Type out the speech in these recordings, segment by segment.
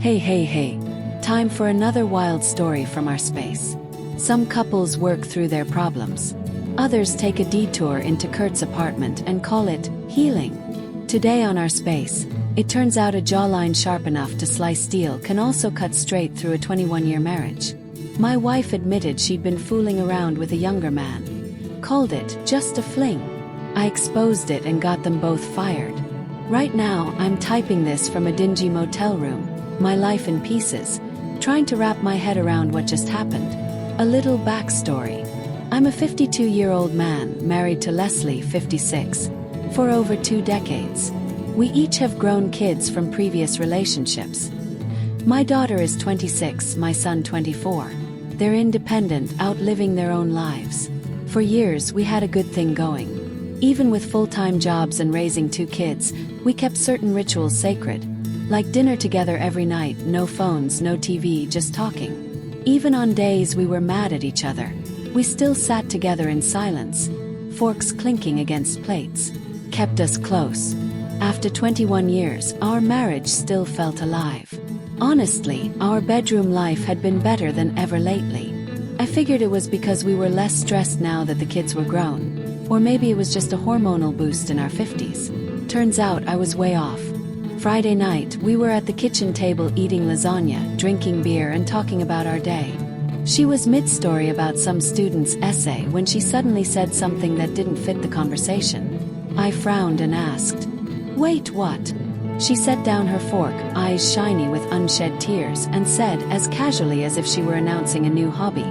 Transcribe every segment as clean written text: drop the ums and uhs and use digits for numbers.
Hey. Time for another wild story from our space. Some couples work through their problems. Others take a detour into Kurt's apartment and call it healing. Today on our space, it turns out a jawline sharp enough to slice steel can also cut straight through a 21-year marriage. My wife admitted she'd been fooling around with a younger man. Called it just a fling. I exposed it and got them both fired. Right now, I'm typing this from a dingy motel room, my life in pieces, trying to wrap my head around what just happened. A little backstory. I'm a 52-year-old man, married to Leslie, 56, for over 2 decades. We each have grown kids from previous relationships. My daughter is 26, my son 24. They're independent, out living their own lives. For years, we had a good thing going. Even with full-time jobs and raising 2 kids, we kept certain rituals sacred. Like dinner together every night, no phones, no TV, just talking. Even on days we were mad at each other, we still sat together in silence, forks clinking against plates. Kept us close. After 21 years, our marriage still felt alive. Honestly, our bedroom life had been better than ever lately. I figured it was because we were less stressed now that the kids were grown. Or maybe it was just a hormonal boost in our 50s. Turns out I was way off. Friday night, we were at the kitchen table eating lasagna, drinking beer and talking about our day. She was mid-story about some student's essay when she suddenly said something that didn't fit the conversation. I frowned and asked, "Wait, what?" She set down her fork, eyes shiny with unshed tears, and said as casually as if she were announcing a new hobby,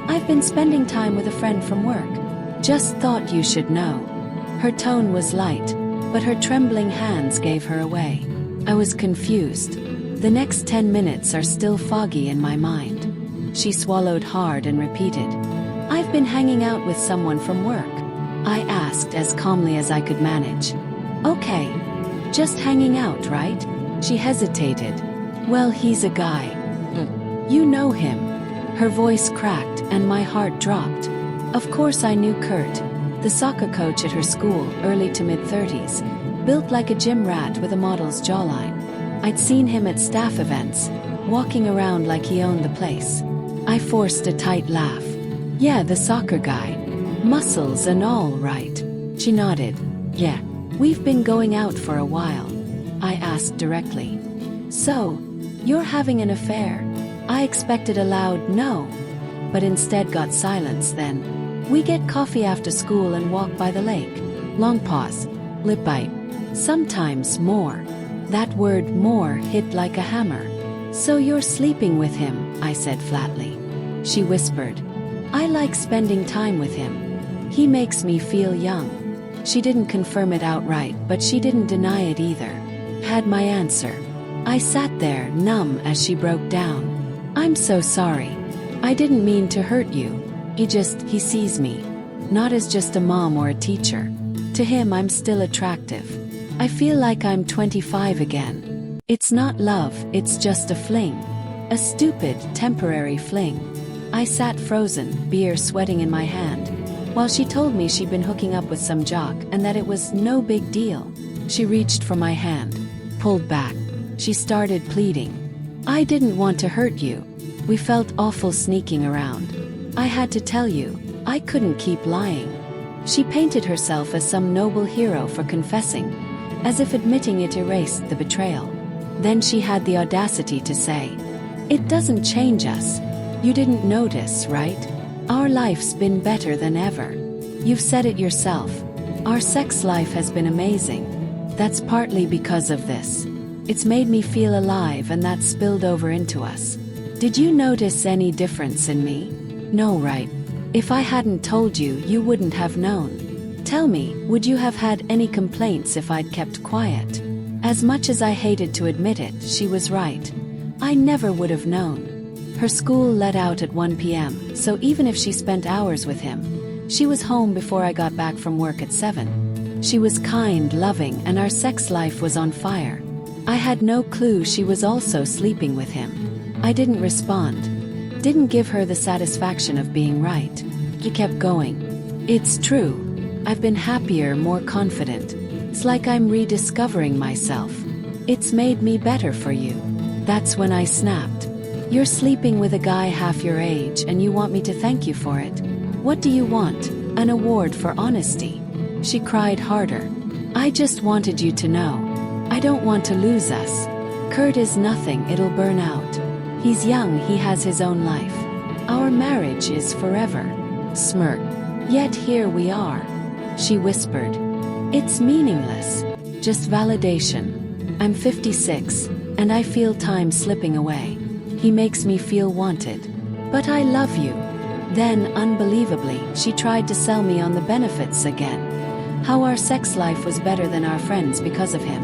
"I've been spending time with a friend from work. Just thought you should know." Her tone was light, but her trembling hands gave her away. I was confused. The next 10 minutes are still foggy in my mind. She swallowed hard and repeated, "I've been hanging out with someone from work." I asked as calmly as I could manage, "Okay, just hanging out, right?" She hesitated. "Well, he's a guy." "You know him." Her voice cracked and my heart dropped. Of course I knew Kurt, the soccer coach at her school, early to mid-30s, built like a gym rat with a model's jawline. I'd seen him at staff events, walking around like he owned the place. I forced a tight laugh. "Yeah, the soccer guy. Muscles and all, right?" She nodded. "Yeah. We've been going out for a while." I asked directly. "So, you're having an affair?" I expected a loud no, but instead got silence then. "We get coffee after school and walk by the lake." Long pause. Lip bite. "Sometimes more." That word more hit like a hammer. "So you're sleeping with him," I said flatly. She whispered, "I like spending time with him. He makes me feel young." She didn't confirm it outright, but she didn't deny it either. Had my answer. I sat there, numb, as she broke down. "I'm so sorry. I didn't mean to hurt you. He sees me. Not as just a mom or a teacher. To him, I'm still attractive. I feel like I'm 25 again. It's not love, it's just a fling. A stupid, temporary fling." I sat frozen, beer sweating in my hand, while she told me she'd been hooking up with some jock and that it was no big deal. She reached for my hand, pulled back. She started pleading. "I didn't want to hurt you. We felt awful sneaking around. I had to tell you, I couldn't keep lying." She painted herself as some noble hero for confessing, as if admitting it erased the betrayal. Then she had the audacity to say, "It doesn't change us. You didn't notice, right? Our life's been better than ever. You've said it yourself. Our sex life has been amazing. That's partly because of this. It's made me feel alive and that spilled over into us. Did you notice any difference in me? No, right? If I hadn't told you, you wouldn't have known. Tell me, would you have had any complaints if I'd kept quiet?" As much as I hated to admit it, she was right. I never would have known. Her school let out at 1 p.m., so even if she spent hours with him, she was home before I got back from work at 7. She was kind, loving, and our sex life was on fire. I had no clue she was also sleeping with him. I didn't respond. Didn't give her the satisfaction of being right. He kept going. "It's true. I've been happier, more confident. It's like I'm rediscovering myself. It's made me better for you. That's when I snapped. You're sleeping with a guy half your age and you want me to thank you for it? What do you want? An award for honesty? She cried harder. I just wanted you to know. I don't want to lose us. Kurt is nothing, it'll burn out. He's young, he has his own life. Our marriage is forever. Smirk. Yet here we are. She whispered. It's meaningless. Just validation. I'm 56, and I feel time slipping away. He makes me feel wanted. But I love you. Then, unbelievably, she tried to sell me on the benefits again. How our sex life was better than our friends because of him.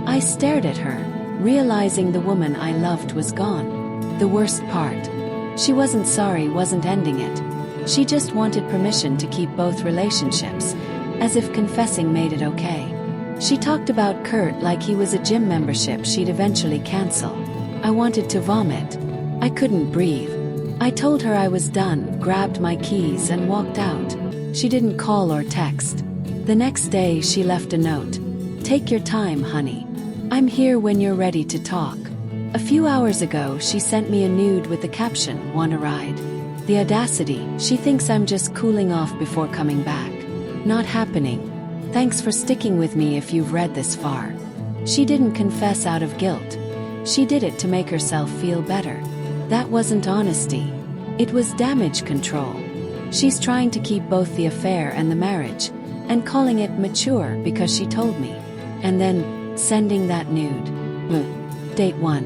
I stared at her, realizing the woman I loved was gone. The worst part. She wasn't sorry, wasn't ending it. She just wanted permission to keep both relationships, as if confessing made it okay. She talked about Kurt like he was a gym membership she'd eventually cancel. I wanted to vomit. I couldn't breathe. I told her I was done, grabbed my keys and walked out. She didn't call or text. The next day she left a note. Take your time, honey. I'm here when you're ready to talk. A few hours ago she sent me a nude with the caption, "Want a ride?" The audacity, she thinks I'm just cooling off before coming back. Not happening. Thanks for sticking with me if you've read this far. She didn't confess out of guilt. She did it to make herself feel better. That wasn't honesty. It was damage control. She's trying to keep both the affair and the marriage, and calling it mature because she told me. And then, sending that nude. Date 1.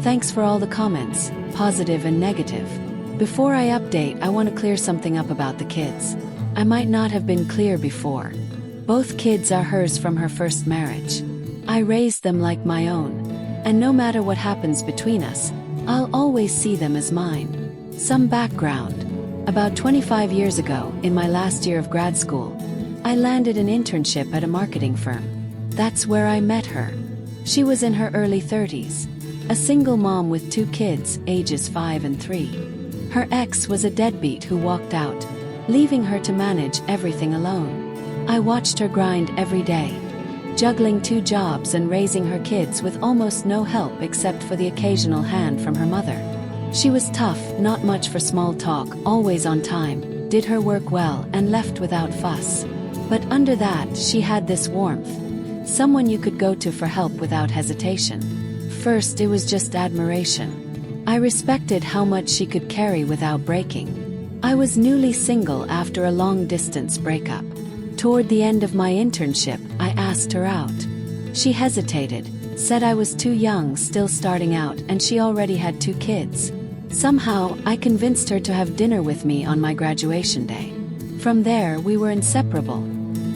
Thanks for all the comments, positive and negative. Before I update, I want to clear something up about the kids. I might not have been clear before. Both kids are hers from her first marriage. I raised them like my own. And no matter what happens between us, I'll always see them as mine. Some background. About 25 years ago, in my last year of grad school, I landed an internship at a marketing firm. That's where I met her. She was in her early 30s, a single mom with 2 kids, ages 5 and 3. Her ex was a deadbeat who walked out, leaving her to manage everything alone. I watched her grind every day, juggling 2 jobs and raising her kids with almost no help except for the occasional hand from her mother. She was tough, not much for small talk, always on time, did her work well and left without fuss. But under that, she had this warmth. Someone you could go to for help without hesitation. First, it was just admiration. I respected how much she could carry without breaking. I was newly single after a long-distance breakup. Toward the end of my internship, I asked her out. She hesitated, said I was too young, still starting out, and she already had 2 kids. Somehow, I convinced her to have dinner with me on my graduation day. From there, we were inseparable.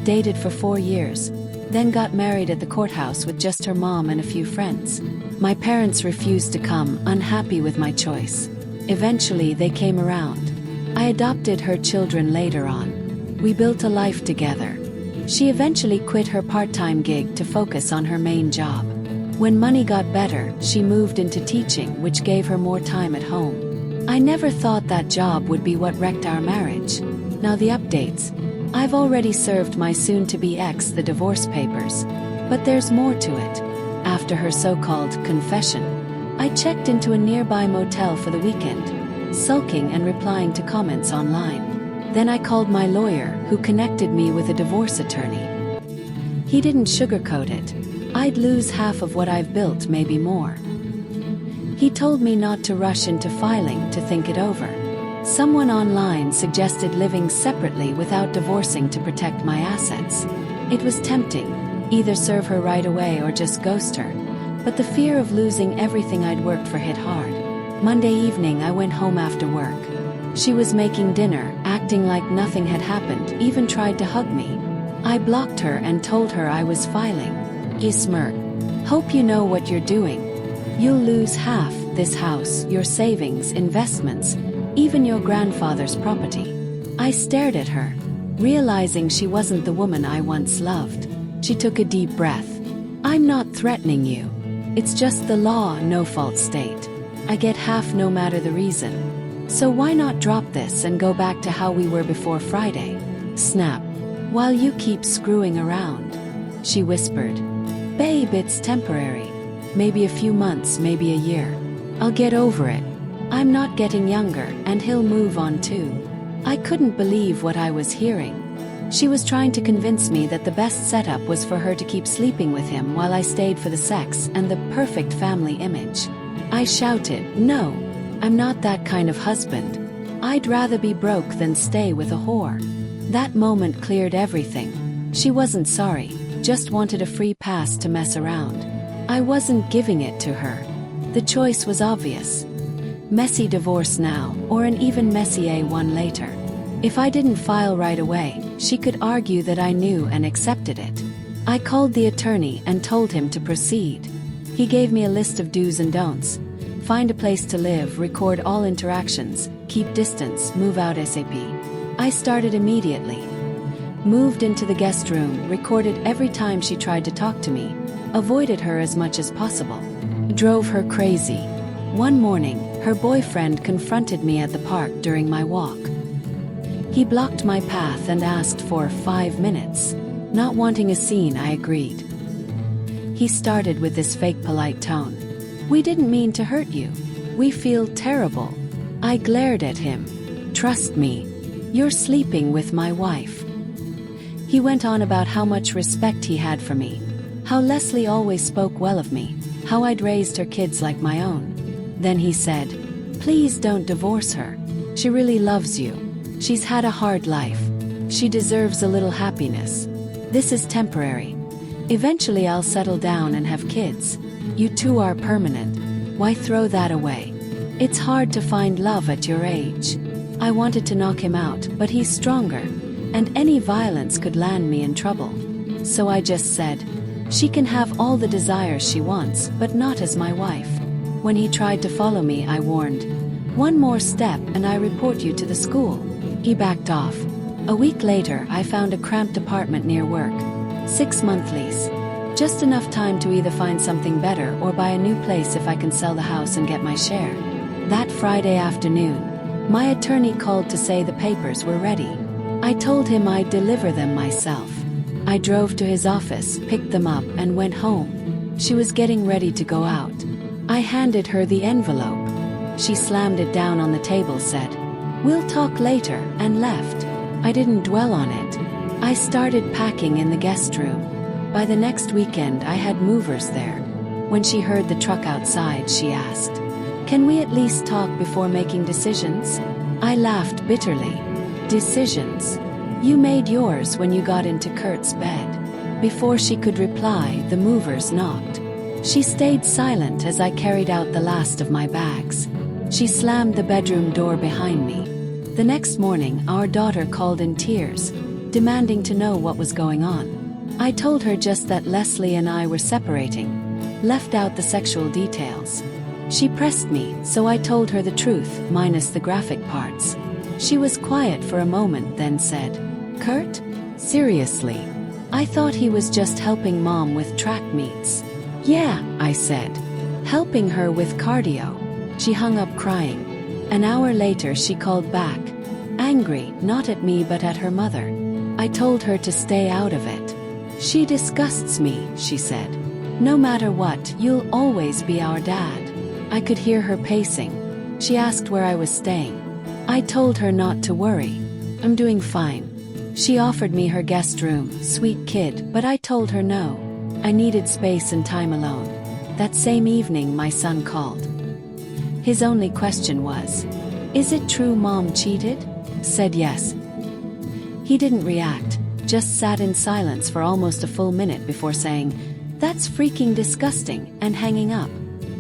Dated for 4 years. Then got married at the courthouse with just her mom and a few friends. My parents refused to come, unhappy with my choice. Eventually, they came around. I adopted her children later on. We built a life together. She eventually quit her part-time gig to focus on her main job. When money got better, she moved into teaching, which gave her more time at home. I never thought that job would be what wrecked our marriage. Now the updates. I've already served my soon-to-be ex the divorce papers. But there's more to it. After her so-called confession, I checked into a nearby motel for the weekend, sulking and replying to comments online. Then I called my lawyer, who connected me with a divorce attorney. He didn't sugarcoat it. I'd lose half of what I've built, maybe more. He told me not to rush into filing, to think it over. Someone online suggested living separately without divorcing to protect my assets. It was tempting, either serve her right away or just ghost her. But the fear of losing everything I'd worked for hit hard. Monday evening I went home after work. She was making dinner, acting like nothing had happened, even tried to hug me. I blocked her and told her I was filing. He smirked. Hope you know what you're doing. You'll lose half, this house, your savings, investments, even your grandfather's property. I stared at her, realizing she wasn't the woman I once loved. She took a deep breath. I'm not threatening you. It's just the law, no fault state. I get half no matter the reason. So why not drop this and go back to how we were before Friday? Snap. While you keep screwing around. She whispered. Babe, it's temporary. maybe a few months, maybe a year. I'll get over it. I'm not getting younger, and he'll move on too. I couldn't believe what I was hearing. She was trying to convince me that the best setup was for her to keep sleeping with him while I stayed for the sex and the perfect family image. I shouted, "No, I'm not that kind of husband. I'd rather be broke than stay with a whore." That moment cleared everything. She wasn't sorry, just wanted a free pass to mess around. I wasn't giving it to her. The choice was obvious. Messy divorce now, or an even messier one later. If I didn't file right away, she could argue that I knew and accepted it. I called the attorney and told him to proceed. He gave me a list of do's and don'ts. Find a place to live, record all interactions, keep distance, move out ASAP. I started immediately. Moved into the guest room, recorded every time she tried to talk to me, avoided her as much as possible. Drove her crazy. One morning, her boyfriend confronted me at the park during my walk. He blocked my path and asked for 5 minutes. Not wanting a scene, I agreed. He started with this fake polite tone. "We didn't mean to hurt you. We feel terrible." I glared at him. "Trust me. You're sleeping with my wife." He went on about how much respect he had for me, how Leslie always spoke well of me, how I'd raised her kids like my own. Then he said, "Please don't divorce her. She really loves you. She's had a hard life. She deserves a little happiness. This is temporary. Eventually I'll settle down and have kids. You two are permanent. Why throw that away? It's hard to find love at your age." I wanted to knock him out, but he's stronger, and any violence could land me in trouble. So I just said, "She can have all the desires she wants, but not as my wife." When he tried to follow me, I warned, "One more step and I report you to the school." He backed off. A week later, I found a cramped apartment near work. 6-month lease. Just enough time to either find something better or buy a new place if I can sell the house and get my share. That Friday afternoon, my attorney called to say the papers were ready. I told him I'd deliver them myself. I drove to his office, picked them up, and went home. She was getting ready to go out. I handed her the envelope. She slammed it down on the table, said, "We'll talk later," and left. I didn't dwell on it. I started packing in the guest room. By the next weekend, I had movers there. When she heard the truck outside, she asked, "Can we at least talk before making decisions?" I laughed bitterly. "Decisions? You made yours when you got into Kurt's bed." Before she could reply, the movers knocked. She stayed silent as I carried out the last of my bags. She slammed the bedroom door behind me. The next morning, our daughter called in tears, demanding to know what was going on. I told her just that Leslie and I were separating, left out the sexual details. She pressed me, so I told her the truth, minus the graphic parts. She was quiet for a moment, then said, "Kurt? Seriously? I thought he was just helping Mom with track meets." "Yeah," I said. "Helping her with cardio." She hung up crying. An hour later she called back, angry, not at me but at her mother. I told her to stay out of it. "She disgusts me," she said. "No matter what, you'll always be our dad." I could hear her pacing. She asked where I was staying. I told her not to worry. "I'm doing fine." She offered me her guest room, sweet kid, but I told her no. I needed space and time alone. That same evening my son called. His only question was, "Is it true Mom cheated?" Said yes. He didn't react, just sat in silence for almost a full minute before saying, "That's freaking disgusting," and hanging up.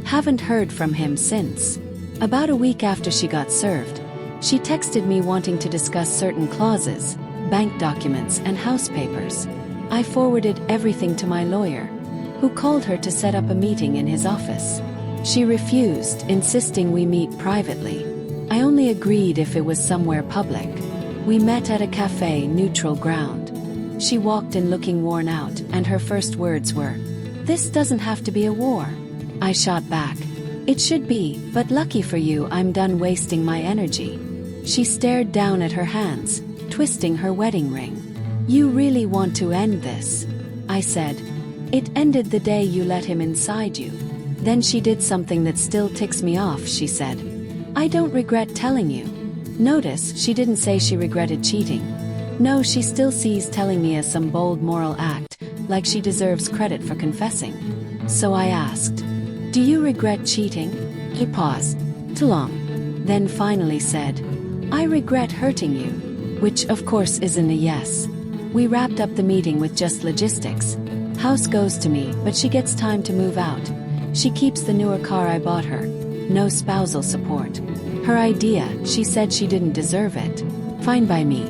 Haven't heard from him since. About a week after she got served, she texted me wanting to discuss certain clauses, bank documents, and house papers. I forwarded everything to my lawyer, who called her to set up a meeting in his office. She refused, insisting we meet privately. I only agreed if it was somewhere public. We met at a cafe, neutral ground. She walked in looking worn out, and her first words were, "This doesn't have to be a war." I shot back, "It should be, but lucky for you I'm done wasting my energy." She stared down at her hands, twisting her wedding ring. "You really want to end this?" I said. "It ended the day you let him inside you." Then she did something that still ticks me off, she said. I don't regret telling you. Notice, she didn't say she regretted cheating. No, she still sees telling me as some bold moral act, like she deserves credit for confessing. So I asked, do you regret cheating? He paused, too long, then finally said, I regret hurting you, which of course isn't a yes. We wrapped up the meeting with just logistics. House goes to me, but she gets time to move out. She keeps the newer car I bought her. No spousal support. Her idea, she said she didn't deserve it. Fine by me.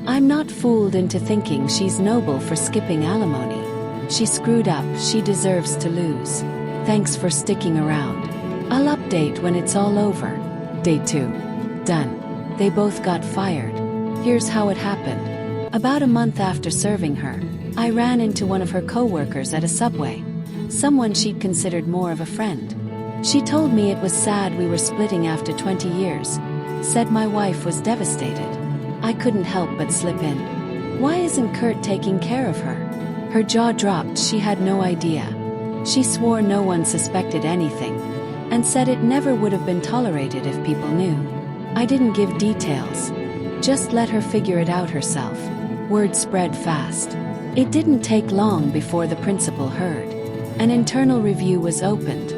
I'm not fooled into thinking she's noble for skipping alimony. She screwed up, she deserves to lose. Thanks for sticking around. I'll update when it's all over. Day 2. Done. They both got fired. Here's how it happened. About a month after serving her, I ran into one of her co-workers at a Subway. Someone she'd considered more of a friend. She told me it was sad we were splitting after 20 years. Said my wife was devastated. I couldn't help but slip in. Why isn't Kurt taking care of her? Her jaw dropped, she had no idea. She swore no one suspected anything, and said it never would have been tolerated if people knew. I didn't give details. Just let her figure it out herself. Word spread fast. It didn't take long before the principal heard. An internal review was opened,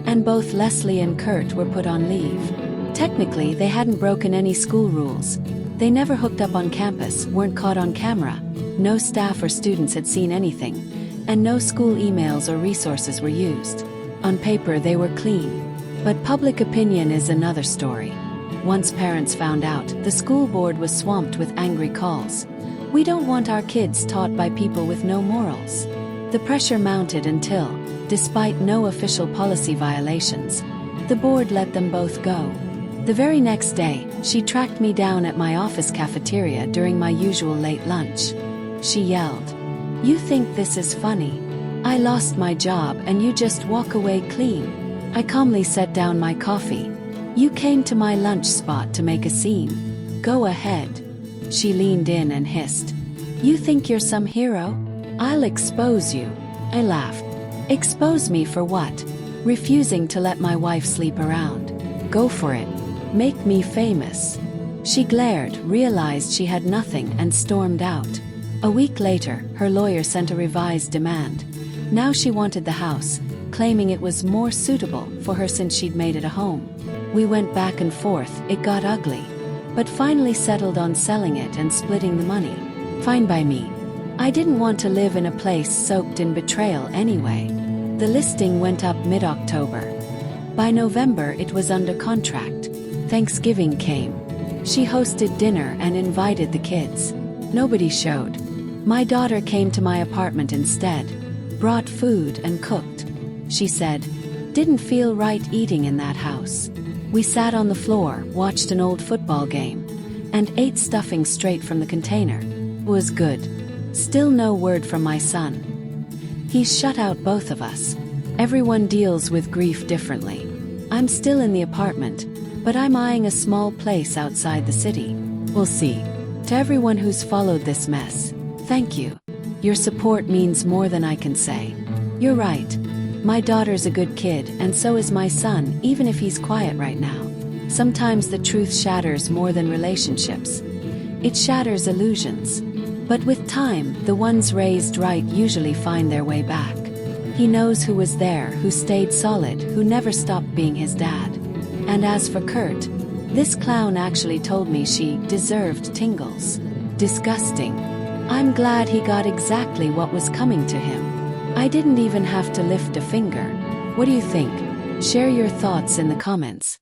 and both Leslie and Kurt were put on leave. Technically, they hadn't broken any school rules. They never hooked up on campus, weren't caught on camera. No staff or students had seen anything, and no school emails or resources were used. On paper, they were clean. But public opinion is another story. Once parents found out, the school board was swamped with angry calls. We don't want our kids taught by people with no morals. The pressure mounted until, despite no official policy violations, the board let them both go. The very next day, she tracked me down at my office cafeteria during my usual late lunch. She yelled, "You think this is funny? I lost my job and you just walk away clean." I calmly set down my coffee. "You came to my lunch spot to make a scene. Go ahead." She leaned in and hissed, "You think you're some hero? I'll expose you." I laughed. "Expose me for what?" Refusing to let my wife sleep around. "Go for it. Make me famous." She glared, realized she had nothing, and stormed out. A week later, her lawyer sent a revised demand. Now she wanted the house, claiming it was more suitable for her since she'd made it a home. We went back and forth, it got ugly, but finally settled on selling it and splitting the money. Fine by me. I didn't want to live in a place soaked in betrayal anyway. The listing went up mid-October. By November it was under contract. Thanksgiving came. She hosted dinner and invited the kids. Nobody showed. My daughter came to my apartment instead, brought food and cooked. She said, "Didn't feel right eating in that house." We sat on the floor, watched an old football game, and ate stuffing straight from the container. Was good. Still no word from my son. He's shut out both of us. Everyone deals with grief differently. I'm still in the apartment, but I'm eyeing a small place outside the city. We'll see. To everyone who's followed this mess, thank you. Your support means more than I can say. You're right. My daughter's a good kid, and so is my son, even if he's quiet right now. Sometimes the truth shatters more than relationships. It shatters illusions. But with time, the ones raised right usually find their way back. He knows who was there, who stayed solid, who never stopped being his dad. And as for Kurt, this clown actually told me she deserved tingles. Disgusting. I'm glad he got exactly what was coming to him. I didn't even have to lift a finger. What do you think? Share your thoughts in the comments.